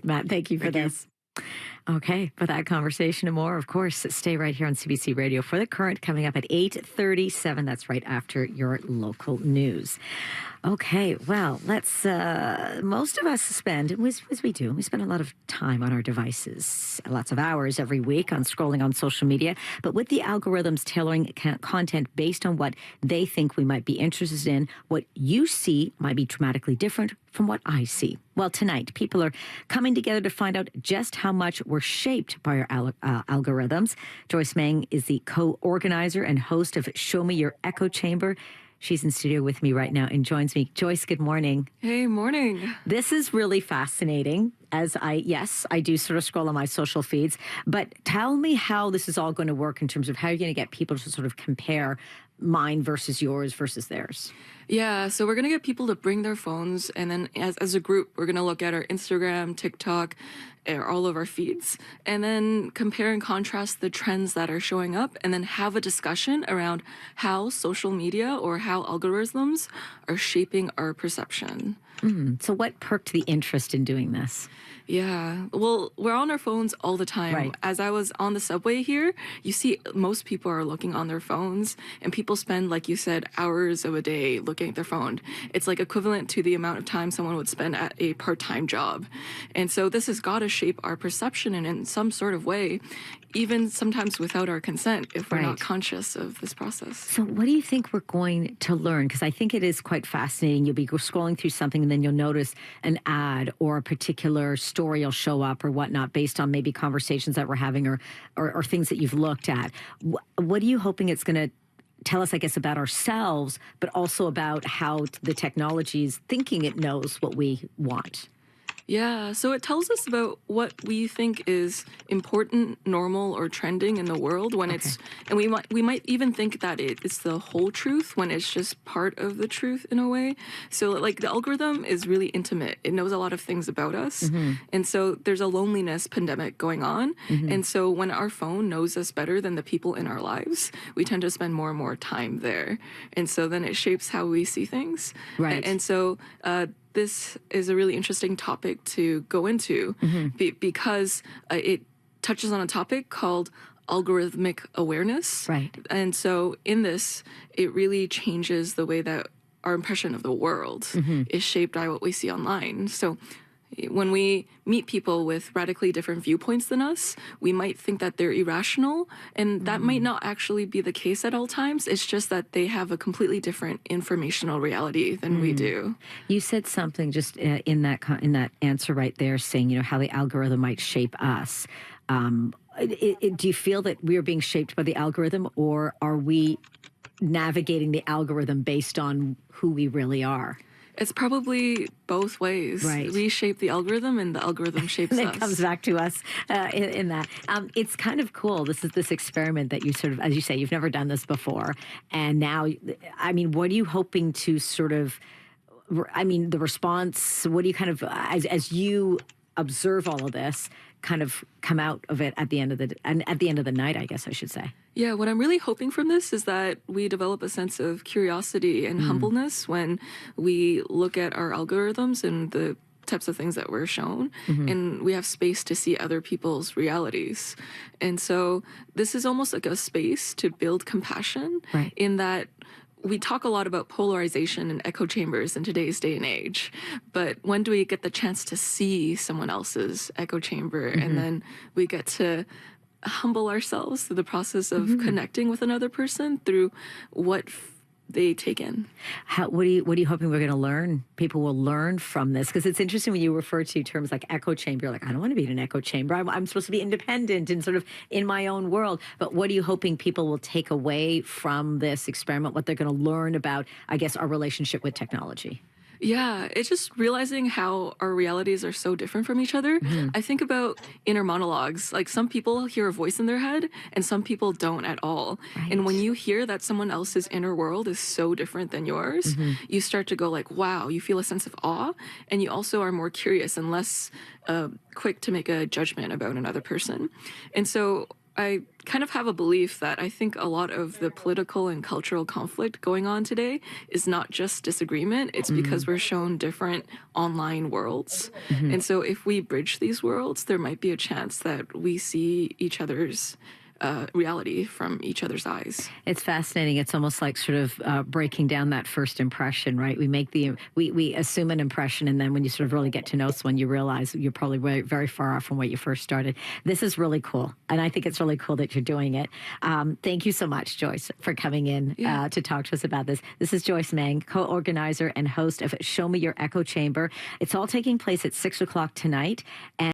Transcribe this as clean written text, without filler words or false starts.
Matt, thank you for Thank you. this. Okay, for that conversation and more, of course, stay right here on CBC Radio for The Current coming up at 8:37. That's right after your local news. Okay, well, most of us spend, as we do, we spend a lot of time on our devices, lots of hours every week on scrolling on social media. But with the algorithms tailoring content based on what they think we might be interested in, what you see might be dramatically different from what I see. Well, tonight, people are coming together to find out just how much we're shaped by our algorithms. Joyce Meng is the co-organizer and host of Show Me Your Echo Chamber. She's in studio with me right now and joins me. Joyce, good morning. Hey, morning. This is really fascinating as I do sort of scroll on my social feeds, but tell me how this is all going to work in terms of how you're going to get people to sort of compare mine versus yours versus theirs. Yeah, so we're going to get people to bring their phones, and then as a group, we're going to look at our Instagram, TikTok, all of our feeds, and then compare and contrast the trends that are showing up, and then have a discussion around how social media or how algorithms are shaping our perception. So what perked the interest in doing this? Yeah, well, we're on our phones all the time. Right. As I was on the subway here, you see most people are looking on their phones, and people spend, like you said, hours of a day looking at their phone. It's like equivalent to the amount of time someone would spend at a part-time job. And so this has got to shape our perception in some sort of way, even sometimes without our consent, if we're not conscious of this process. So what do you think we're going to learn? Because I think it is quite fascinating. You'll be scrolling through something and then you'll notice an ad or a particular story will show up or whatnot based on maybe conversations that we're having or things that you've looked at. What are you hoping it's going to tell us, I guess, about ourselves, but also about how the technology is thinking it knows what we want? Yeah, so it tells us about what we think is important, normal, or trending in the world when it's, and we might even think that it's the whole truth when it's just part of the truth in a way. So like the algorithm is really intimate. It knows a lot of things about us. And so there's a loneliness pandemic going on. And so when our phone knows us better than the people in our lives, we tend to spend more and more time there. And so then it shapes how we see things. Right. And so, this is a really interesting topic to go into because it touches on a topic called algorithmic awareness. Right. And so in this, it really changes the way that our impression of the world is shaped by what we see online. So when we meet people with radically different viewpoints than us, we might think that they're irrational, and that might not actually be the case at all times. It's just that they have a completely different informational reality than we do. You said something just in that answer right there, saying, you know, how the algorithm might shape us. Do you feel that we are being shaped by the algorithm, or are we navigating the algorithm based on who we really are? It's probably both ways. Right. We shape the algorithm, and the algorithm shapes And us. it comes back to us in that. It's kind of cool. This is this experiment that you sort of, as you say, you've never done this before. And now, I mean, what are you hoping to sort of, I mean, the response, what do you kind of, as you observe all of this, kind of come out of it at the end of the night, I guess I should say? Yeah, what I'm really hoping from this is that we develop a sense of curiosity and humbleness when we look at our algorithms and the types of things that we're shown, and we have space to see other people's realities. And so this is almost like a space to build compassion in that we talk a lot about polarization and echo chambers in today's day and age, but when do we get the chance to see someone else's echo chamber? And then we get to humble ourselves through the process of connecting with another person through what they take in. What are you hoping we're going to learn? People will learn from this, because it's interesting when you refer to terms like echo chamber. You're like, I don't want to be in an echo chamber. I'm supposed to be independent and sort of in my own world. But what are you hoping people will take away from this experiment? What they're going to learn about, I guess, our relationship with technology? Yeah, it's just realizing how our realities are so different from each other. I think about inner monologues. Like some people hear a voice in their head and some people don't at all. And when you hear that someone else's inner world is so different than yours, you start to go like, wow, you feel a sense of awe. And you also are more curious and less quick to make a judgment about another person. And so I kind of have a belief that I think a lot of the political and cultural conflict going on today is not just disagreement, it's because we're shown different online worlds. And so if we bridge these worlds, there might be a chance that we see each other's reality from each other's eyes. It's fascinating. It's almost like sort of breaking down that first impression, right? We assume an impression, and then when you sort of really get to know someone, you realize you're probably very, very far off from what you first started. This is really cool, and I think it's really cool that you're doing it. Thank you so much, Joyce, for coming in to talk to us about this. This is Joyce Meng, co-organizer and host of Show Me Your Echo Chamber. It's all taking place at 6 o'clock tonight.